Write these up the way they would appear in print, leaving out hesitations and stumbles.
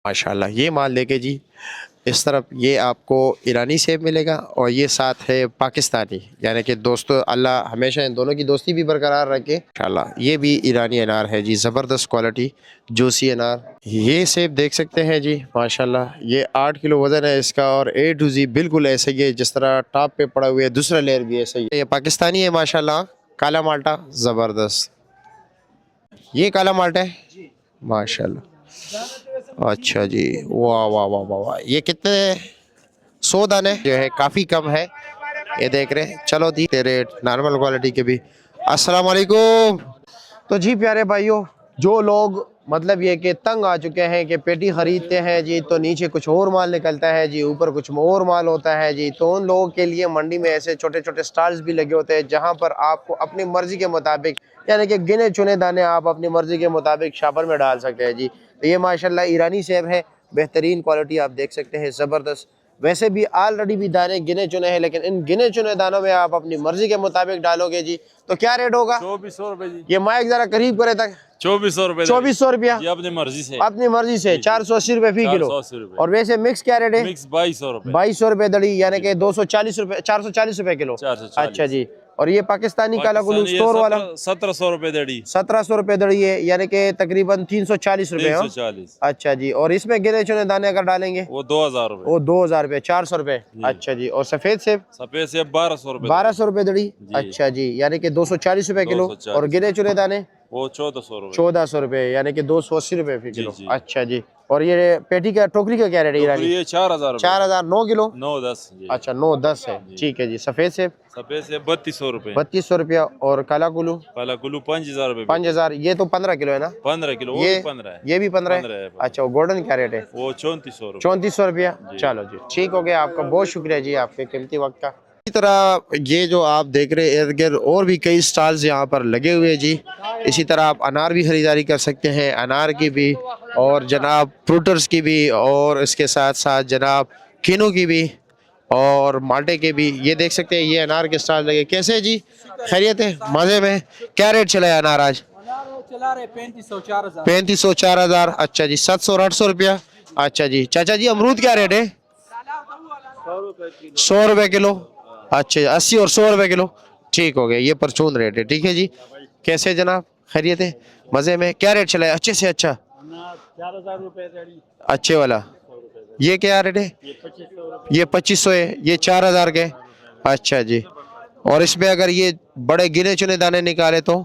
माशाल्लाह। ये माल देखे जी, इस तरफ ये आपको ईरानी सेब मिलेगा और ये साथ है पाकिस्तानी, यानी कि दोस्तों अल्लाह हमेशा इन दोनों की दोस्ती भी बरकरार रखे इंशाल्लाह। ये भी ईरानी अनार है जी, ज़बरदस्त क्वालिटी जूसी अनार। ये सेब देख सकते हैं जी माशाल्लाह, ये 8 किलो वज़न है इसका और ए टू जी बिल्कुल ऐसे ही है जिस तरह टॉप पे पड़ा हुआ है, दूसरा लेयर भी ऐसा ही है। ये पाकिस्तानी है माशाल्लाह, काला माल्टा ज़बरदस्त। ये काला माल्टा है माशाल्लाह। अच्छा जी, वाह वाह वाह वाह वाह। ये कितने 100 दाने जो है काफ़ी कम है, ये देख रहे हैं। चलो दी तेरे नॉर्मल क्वालिटी के भी। अस्सलाम वालेकुम। तो जी प्यारे भाइयों, जो लोग मतलब ये कि तंग आ चुके हैं कि पेटी ख़रीदते हैं जी तो नीचे कुछ और माल निकलता है जी, ऊपर कुछ और माल होता है जी, तो उन लोगों के लिए मंडी में ऐसे छोटे छोटे स्टॉल्स भी लगे होते हैं जहां पर आपको अपनी मर्ज़ी के मुताबिक, यानी कि गिने चुने दाने आप अपनी मर्ज़ी के मुताबिक शापर में डाल सकते हैं जी। तो ये माशाल्लाह ईरानी सेब है, बेहतरीन क्वालिटी आप देख सकते हैं, ज़बरदस्त। वैसे भी ऑलरेडी भी दाने गिने चुने हैं, लेकिन इन गिने चुने दानों में आप अपनी मर्जी के मुताबिक डालोगे जी तो क्या रेट होगा? 2400 रुपए जी। ये माइक जरा करीब करे तक। 2400 रुपए। 2400 रुपया अपनी मर्जी से। अपनी मर्जी से 480 रुपए फी किलो। 480 रुपए। और वैसे मिक्स क्या रेट है? मिक्स 2200 रुपए। 2200 रुपए दड़ी, यानी कि 240 रुपए, 440 रुपए किलो। 440। अच्छा जी। और ये पाकिस्तानी काला गुलू स्टोर वाला 1700 रुपए दड़ी। 1700 रुपए दड़ी है, यानी कि तकरीबन 340 रुपए। 340। अच्छा जी। और इसमें गिने चुने दाने अगर डालेंगे वो 2000 रुपए। वो 2000 रुपए, 400 रुपए। अच्छा जी। और सफेद सेब? सफेद सेब 1200 रुपए। 1200 रुपए दड़ी। अच्छा जी, यानी कि 240 रुपए किलो। 240। और गिने चुने दाने वो 1400 रुपए। 1400 रुपए, यानी कि 280 रुपए फी किलो। जी। अच्छा जी। और ये पेटी का टोकरी का क्या रेट है? ये 4000 रुपए। 4000 9 किलो। 9-10। अच्छा 9-10 है, ठीक है जी। सफेद सेब? सफेद सेब 3200 रुपए। 3200 रुपया। और काला कुल्लू? काला कुल्लू 5000 रुपए। 5000। ये तो 15 किलो है ना? 15 किलो। वो ये भी 15 है। ये भी 15 है। 15 है। अच्छा, गोल्डन क्या रेट है? वो 3400 रुपए। 3400 रुपया। चलो जी, ठीक हो गया। आपका बहुत शुक्रिया जी, आपके कीमती वक्त का। इसी तरह ये जो आप देख रहे हैं इर्द गिर्द और भी कई स्टॉल्स यहाँ पर लगे हुए हैं जी। इसी तरह आप अनार भी खरीदारी कर सकते हैं, अनार की भी और जनाब फ्रूटर्स की भी, और इसके साथ साथ जनाब किनू की भी और माल्टे के भी। ये देख सकते हैं, ये अनार के स्टॉल लगे। कैसे है जी, खैरियत है, मज़े में? क्या रेट चला है अनार आज? चला रहे 3500-4000। 3500-4000। अच्छा जी, 700 और 800 रुपया। अच्छा जी। चाचा जी अमरूद क्या रेट है? 100 रुपये किलो। अच्छा, 80 और 100 रुपये किलो। ठीक हो गया, ये परचून रेट है। ठीक है जी। कैसे जनाब, खैरियत है, मज़े में? क्या रेट चला है अच्छे से? अच्छा 4000 रुपए। अच्छे वाला ये क्या रेट है? ये 2500 है, ये 4000 के। अच्छा जी। और इसमें अगर ये बड़े गिने चुने दाने निकाले तो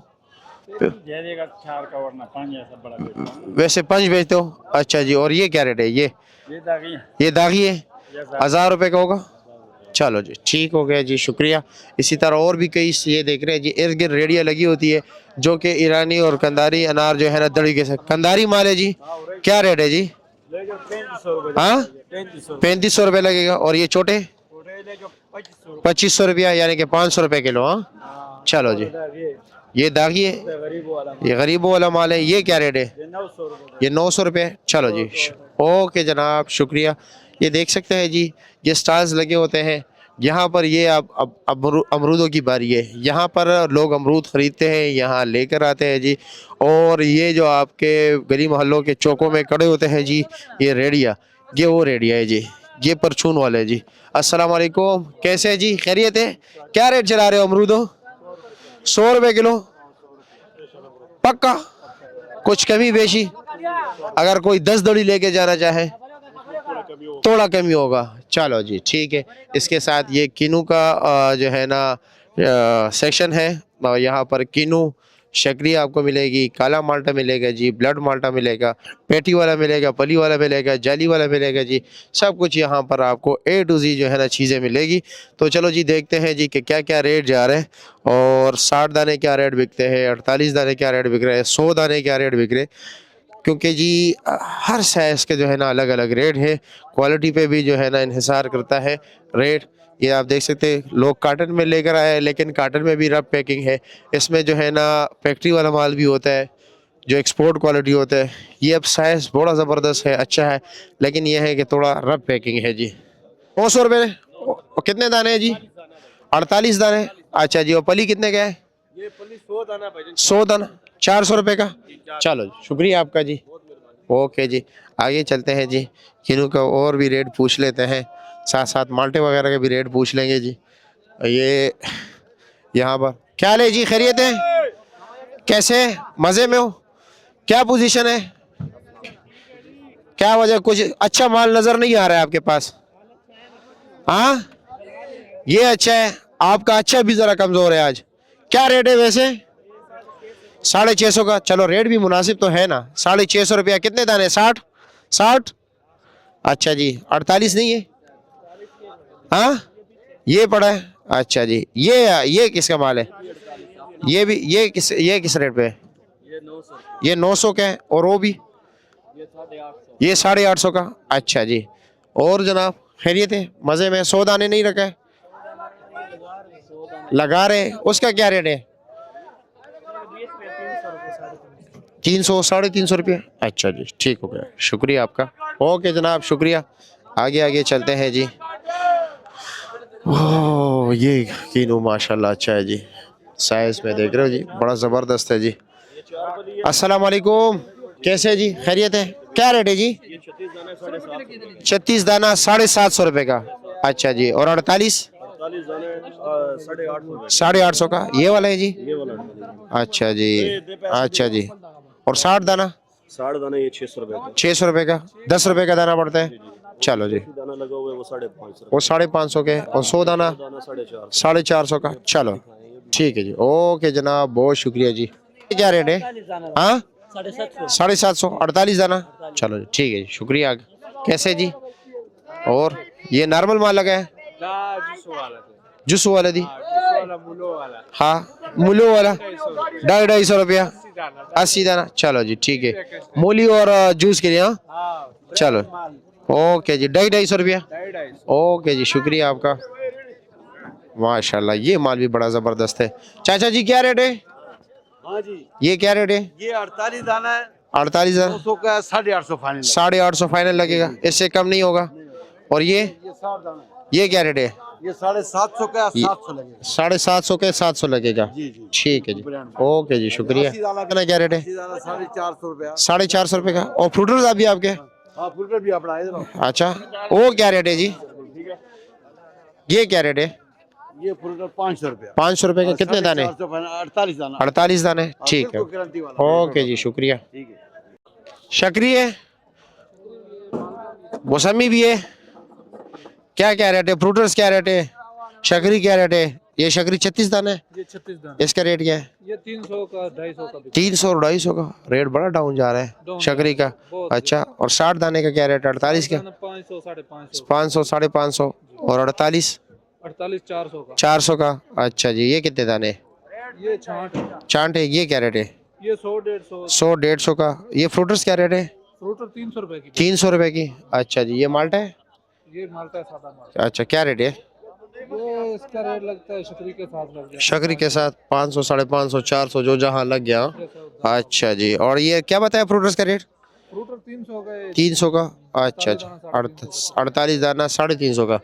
वैसे 5 बेचते हो? अच्छा जी। और ये क्या रेट है? ये दागी है, 1000 रुपये का होगा। चलो जी, ठीक हो गया जी, शुक्रिया। इसी तरह और भी कई ये देख रहे हैं जी, इर्द गिर्द रेडिया लगी होती है जो कि ईरानी और कंदारी अनार जो है ना दड़ी के साथ। कंदारी माल है जी, क्या रेट है जी? हाँ 3500 रुपये लगेगा। और ये छोटे 2500 रुपया, यानी कि 500 रुपये किलो। हाँ चलो जी। ये दागी है, ये गरीबों वाला माल है। ये क्या रेट है? ये 900 रुपये। चलो जी, ओके जनाब, शुक्रिया। ये देख सकते हैं जी, ये स्टॉल्स लगे होते हैं यहाँ पर। ये अब अमरूदों की बारी है, यहाँ पर लोग अमरूद ख़रीदते हैं, यहाँ लेकर आते हैं जी। और ये जो आपके गली मोहल्लों के चौकों में खड़े होते हैं जी, ये रेडिया, ये वो रेडिया है जी, ये परचून वाले है जी। अस्सलाम वालेकुम, कैसे है जी, खैरियत है? क्या रेट चला रहे हो अमरूदों? 100 रुपये किलो पक्का? कुछ कमी बेशी? अगर कोई 10 दड़ी लेके जाना चाहे थोड़ा कमी होगा। चलो जी, ठीक है। इसके साथ ये किनू का जो है ना सेक्शन है, यहाँ पर किनू शक्री आपको मिलेगी, काला माल्टा मिलेगा जी, ब्लड माल्टा मिलेगा, पेटी वाला मिलेगा, पली वाला मिलेगा, जाली वाला मिलेगा जी। सब कुछ यहाँ पर आपको ए टू जी जो है ना चीज़ें मिलेगी। तो चलो जी, देखते हैं जी कि क्या क्या रेट जा रहे हैं। और 60 दाने क्या रेट बिकते हैं, 48 दाने क्या रेट बिक रहे हैं, 100 दाने क्या रेट बिक रहे हैं, क्योंकि जी हर साइज़ के जो है ना अलग अलग रेट है। क्वालिटी पे भी जो है ना इन्हिसार करता है रेट। ये आप देख सकते हैं, लोग कार्टन में लेकर आए हैं, लेकिन कार्टन में भी रफ पैकिंग है। इसमें जो है ना फैक्ट्री वाला माल भी होता है जो एक्सपोर्ट क्वालिटी होता है। ये अब साइज़ बड़ा ज़बरदस्त है, अच्छा है, लेकिन यह है कि थोड़ा रफ पैकिंग है जी। 900 रुपये। कितने दाने हैं जी? 48 दाने। अच्छा जी। और पली कितने का है? ये 100 दाना भाई। 100 दाना 400 रुपये का। चलो शुक्रिया आपका जी। ओके जी, आगे चलते हैं जी, किन्नू का और भी रेट पूछ लेते हैं, साथ साथ माल्टे वगैरह के भी रेट पूछ लेंगे जी। ये यहाँ पर क्या हाल है जी, खैरियत है, कैसे, मज़े में हो, क्या पोजीशन है, क्या वजह, कुछ अच्छा माल नज़र नहीं आ रहा है आपके पास? हाँ, ये अच्छा है, आपका अच्छा भी ज़रा कमज़ोर है आज। क्या रेट है वैसे? 650 का, चलो रेट भी मुनासिब तो है ना, 650 रुपया। कितने दाने? 60 60। अच्छा जी, 48 नहीं है? हाँ, ये पड़ा है। अच्छा जी, ये किसका माल है? ये भी, ये किस रेट पे है? ये 900 का है, और वो भी ये 850 का। अच्छा जी, और जनाब खैरियत है, मज़े में? 100 दाने नहीं रखा है, लगा रहे, उसका क्या रेट है? 300 350 रुपये। अच्छा जी, ठीक हो गया, शुक्रिया आपका। ओके जनाब, शुक्रिया। आगे आगे चलते हैं जी। ओह, ये किन्नू माशाल्लाह अच्छा है जी, साइज में देख रहे हो जी, बड़ा ज़बरदस्त है जी। अस्सलाम वालेकुम, कैसे है जी, खैरियत है? क्या रेट है जी? 36 दाना 750 रुपये का। अच्छा जी, और 48? 850 का। ये वाला है जी? अच्छा जी, अच्छा जी, और 60 दाना? 60 दाना ये 600 रुपए का। 600 रुपये का, 10 रुपये का दाना पड़ता है। चलो जी, दाना लगा हुआ है वो 550 वो 550 के, और 100 दाना दाना 450। 450 का। चलो ठीक है जी, ओके जनाब, बहुत शुक्रिया जी। क्या रेट है? हाँ, 750, 48 दाना। चलो जी, ठीक है जी, शुक्रिया। कैसे जी, और ये नॉर्मल माल लगा है? जूस वाला दी, हाँ, मुलो वाला 250 रुपया, 80 दाना। चलो जी, ठीक है, मूली और जूस के लिए। हाँ, चलो, ओके जी, 250 रुपया। ओके जी, शुक्रिया आपका, माशाल्लाह। ये माल भी बड़ा ज़बरदस्त है। चाचा जी क्या रेट है? हाँ जी, ये क्या रेट है? ये 48 दाना है, 48 दाना, 200 का 850 फाइनल। 850 फाइनल लगेगा, इससे कम नहीं होगा। और ये 60 दाना है, ये क्या रेट है? ये 750 का 700 लगेगा। 750 के 700 लगेगा। जी जी, ठीक है जी, ओके जी, शुक्रिया। दाना क्या रेट है? 450 रुपया। 450 रुपये का। और फ्रूटर्स भी आपके? हाँ, फुलकर भी अपना इधर आओ। अच्छा, वो क्या रेट है जी? ये क्या रेट है? ये फुलकर 500 रुपया। 500 रुपये के कितने दाने? 48 दाना। 48 दाने, ठीक है, बिल्कुल गारंटी वाला। ओके जी, शुक्रिया। ठीक है। शकरी है, मौसमी भी है, क्या क्या रेट है? फ्रूटर्स क्या रेट है? शकरी क्या रेट है? ये शकरी 36 दाना है, ये 36 दाना, इसका रेट क्या है? ये 300 का 250 का। 300 और 250 का रेट बड़ा डाउन जा रहा है शकरी का। अच्छा, और 60 दाने का क्या रेट है? 48 का, 500 550 500 550, और 48 48 400 का। 400 का। अच्छा जी, ये कितने दाने? ये छांट है, चांट है, ये क्या रेट है? ये 100 150। 100 150 का। ये फ्रूटर्स क्या रेट है? फ्रूटर 300 रुपए की। 300 रुपए की। अच्छा जी, ये माल्टा है? ये माल्टा है, सादा माल्टा। अच्छा, क्या रेट है? ये इसका रेट लगता है शकरी के साथ लग जाए। शकरी के साथ 500 550 400 जो जहाँ लग गया। अच्छा जी, और ये क्या बताया फ्रूटर्स का रेट? फ्रूटर 300 का है, 300 का। अच्छा अच्छा, 48 दाना 350 का।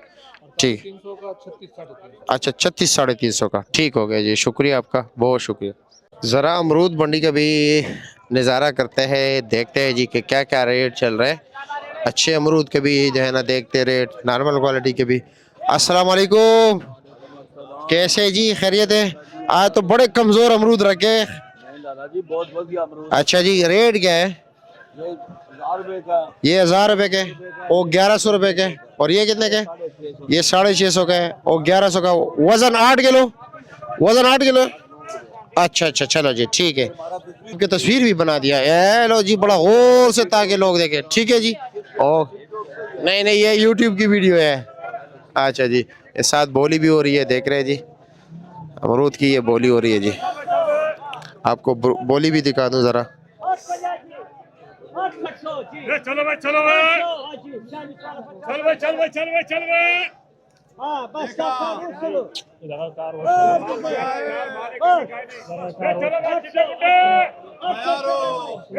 ठीक, 300 का 36 350। अच्छा 36 350 का। ठीक हो गया जी, शुक्रिया आपका, बहुत शुक्रिया। ज़रा अमरूद मंडी का भी नज़ारा करते हैं, देखते हैं जी कि क्या क्या रेट चल रहे हैं। अच्छे अमरूद के भी जो है ना देखते रेट, नॉर्मल क्वालिटी के भी। अस्सलाम वालेकुम, कैसे जी, खैरियत है? आज तो बड़े कमज़ोर अमरूद रखे। दादाजी बहुत बढ़िया अमरूद। अच्छा जी, रेट क्या है? ये 1000 रुपए का, ये 1000 रुपये के, और 1100 रुपये के, और ये कितने के? ये 650 का है, और 1100 का। वजन 8 किलो, वजन 8 किलो। अच्छा अच्छा, चलो जी, ठीक है, आपकी तस्वीर भी बना दिया। ए लो जी, बड़ा गौर से ताकि लोग देखें। ठीक है जी, ओ नहीं नहीं, ये यूट्यूब की वीडियो है। अच्छा जी, ये साथ बोली भी हो रही है, देख रहे हैं जी, अमरूद की ये बोली हो रही है जी। आपको बोली भी दिखा दूं ज़रा। चलो भाई, चलो भाई, चल भाई, चल भाई, चल भाई, चल भाई।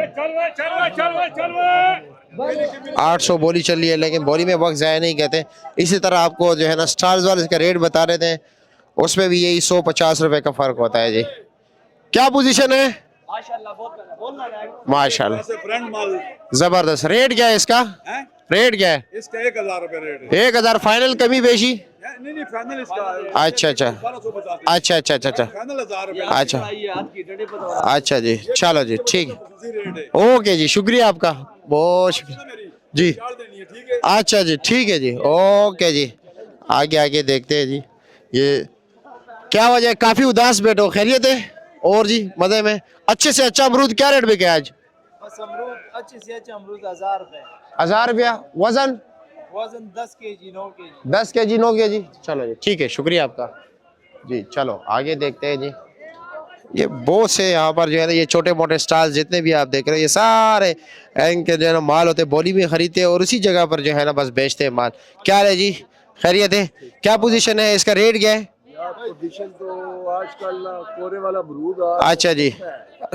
चल भाई, चल भाई, चल भाई, चल भाई। 800 बोली चल रही है, लेकिन बोली में वक्त ज़ाया नहीं कहते। इसी तरह आपको जो है ना स्टार्स वाले का रेट बता रहे थे, उसमें भी यही 150 रुपये का फ़र्क होता है जी। क्या पोजीशन है? माशाल्लाह फ्रेंड माल जबरदस्त। रेट क्या है इसका? है रेट क्या है? इसका 1000 रुपए रेट है। 1000 फाइनल, कमी बेशी? नहीं नहीं फाइनल इसका अच्छा अच्छा 1250 अच्छा अच्छा अच्छा अच्छा फाइनल 1000 रुपए अच्छा अच्छा जी, चलो जी ठीक है, रेट है। ओके जी, शुक्रिया आपका, बहुत शुक्रिया जी। चार देनी है ठीक है। अच्छा जी ठीक है जी, ओके जी। आगे आगे देखते हैं जी, ये क्या वजह है, काफी उदास बैठो, खैरियत है? और जी मजे में? अच्छे से अच्छा अमरूद क्या रेट बिके आज? बस अमरूद अच्छे से अच्छे अमरूद 1000 रुपए। 1000 रुपया। वजन? वजन 10 केजी 9 केजी। 10 केजी 9 केजी, चलो जी ठीक है, शुक्रिया आपका जी। चलो आगे देखते हैं जी, ये बहुत से यहाँ पर जो है ना, ये छोटे मोटे स्टॉल जितने भी आप देख रहे हो, ये सारे इनके जो है ना माल होते हैं, बोली में खरीदते हैं और उसी जगह पर जो है ना बस बेचते हैं माल। क्या है जी, खैरियत है? क्या पोजीशन है, इसका रेट क्या है? पोजीशन तो आजकल कोरे वाला अमरूद अच्छा जी,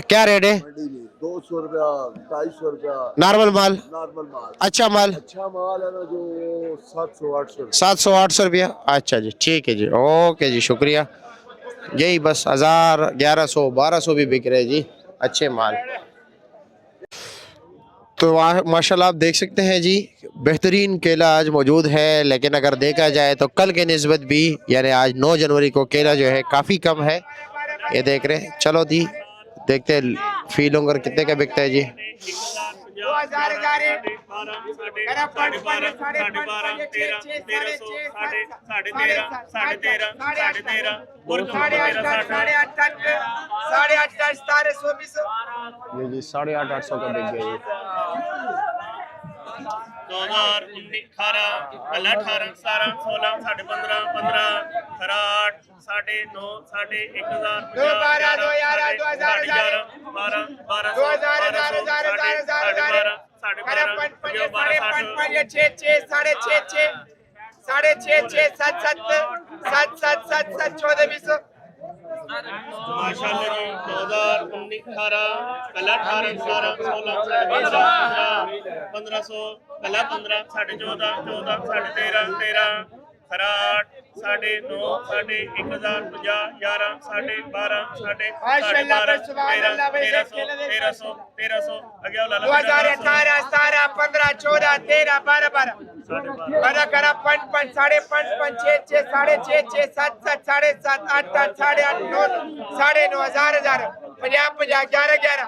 क्या रेट है? 200 रुपया 250 रुपया नॉर्मल माल? नॉर्मल माल। अच्छा माल? अच्छा माल है ना जो 700-800 700-800 रुपया। अच्छा जी ठीक है जी, ओके जी, शुक्रिया। यही बस 1000 1100 1200 भी बिक रहे जी अच्छे माल। तो माशाल्लाह आप देख सकते हैं जी, बेहतरीन केला आज मौजूद है, लेकिन अगर देखा जाए तो कल के निस्बत भी, यानी आज 9 जनवरी को केला जो है काफ़ी कम है, ये देख रहे हैं। चलो जी देखते हैं फी लोंगर कितने का बिकता है जी। 850 का बिक गया ये। 2019 18 18 17 16 15 15 18 साढ़े 9 साढ़े 1000 12 माशाल्लाह जी 2019 18 कल 18 17 16 15 1500 कल 15 14.5 14 13 13 खराट 9.5 1000 50 11 12 1300 अगे 2018 17 15 14 13 12 12 करा 5 5 साढ़े 5 5 6 6 साढ़े 6 6 7 7 साढ़े 7 8 8 साढ़े 8 9 साढ़े 9 हजार 50 50 11 11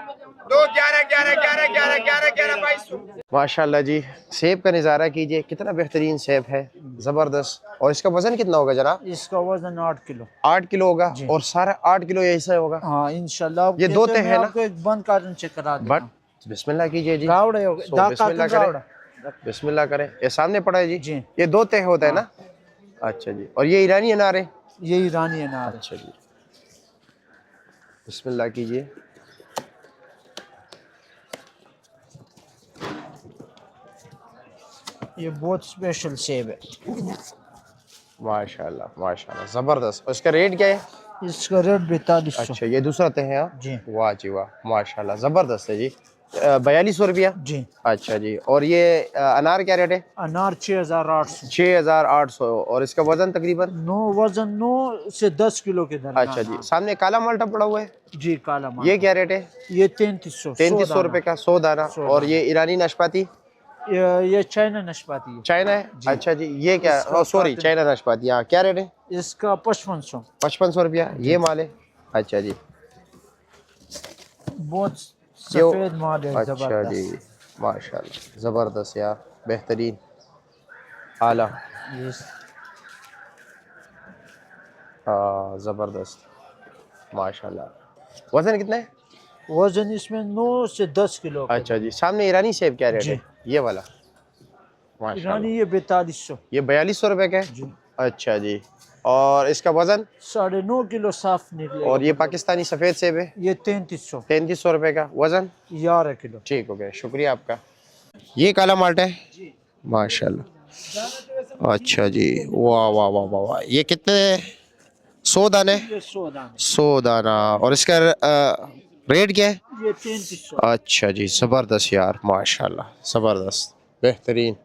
2 11 11 11 11 11 11 2200। माशाल्लाह जी, सेब का नज़ारा कीजिए, कितना बेहतरीन सेब है, ज़बरदस्त। और इसका वजन कितना होगा जनाब? इसका वजन 8 किलो। 8 किलो होगा और सारा 8 किलो ऐसा होगा? हाँ इंशाल्लाह। ये दो ते है ना? आपको एक बंद कार्टन चेक करा देता हूं। बट बिस्मिल्लाह कीजिए जी, गावड़े हो गए, बिस्मिल्लाह करें, बिस्मिल्लाह करें। ये सामने पड़ा है जी, जी। ये 2 तह होता है ना? अच्छा जी, और ये ईरानी अनार है? ये ईरानी अनार। अच्छा जी, बिस्मिल्लाह कीजिए। ये बहुत स्पेशल सेब है। माशाल्लाह माशाल्लाह, ज़बरदस्त। और इसका रेट क्या है? इसका रेट 4200। अच्छा, ये दूसरा तह है जी। वाह जी वाह, माशाल्लाह ज़बरदस्त है जी। 4200 रुपया जी। अच्छा जी, और ये अनार क्या रेट है? अनार 6800। 6800। और इसका वजन तकरीबन? 9 से 10 किलो के दरमियान। अच्छा जी, सामने काला माल्टा पड़ा हुआ है जी, काला माल। ये क्या रेट है? ये 3300। 3300 रुपए का 100 दाना। और ये ईरानी नाशपाती? ये चाइना नाशपाती है। चाइना है? अच्छा जी, ये क्या, सॉरी चाइना नाशपाती, हाँ क्या रेट है? इसका 5500। 5500 रुपया ये माल है। अच्छा जी, बहुत सफेद माल है। अच्छा जी, माशाल्लाह ज़बरदस्त यार, बेहतरीन, आला, हाँ ज़बरदस्त माशाल्लाह। वजन कितना है? वजन इसमें 9 से 10 किलो। अच्छा जी, सामने ईरानी सेब क्या रेट है? ये वाला माशाल्लाह, ईरानी ये 4200। ये 4200 रुपए का है। अच्छा जी, और इसका वजन? 9.5 किलो साफ निकले। और ये पाकिस्तानी सफ़ेद सेब है? ये 3300। 3300 रुपए का। वजन? 11 किलो। ठीक हो गया, शुक्रिया आपका। ये काला माल्टा है माशाल्लाह। अच्छा जी, वाह वाह वाह वाह वाह, ये कितने? 100 दाने? ये 100 दाना। 100 दाना। और इसका रेट क्या है? ये 3300। अच्छा जी, ज़बरदस्त यार, माशाल्लाह ज़बरदस्त, बेहतरीन।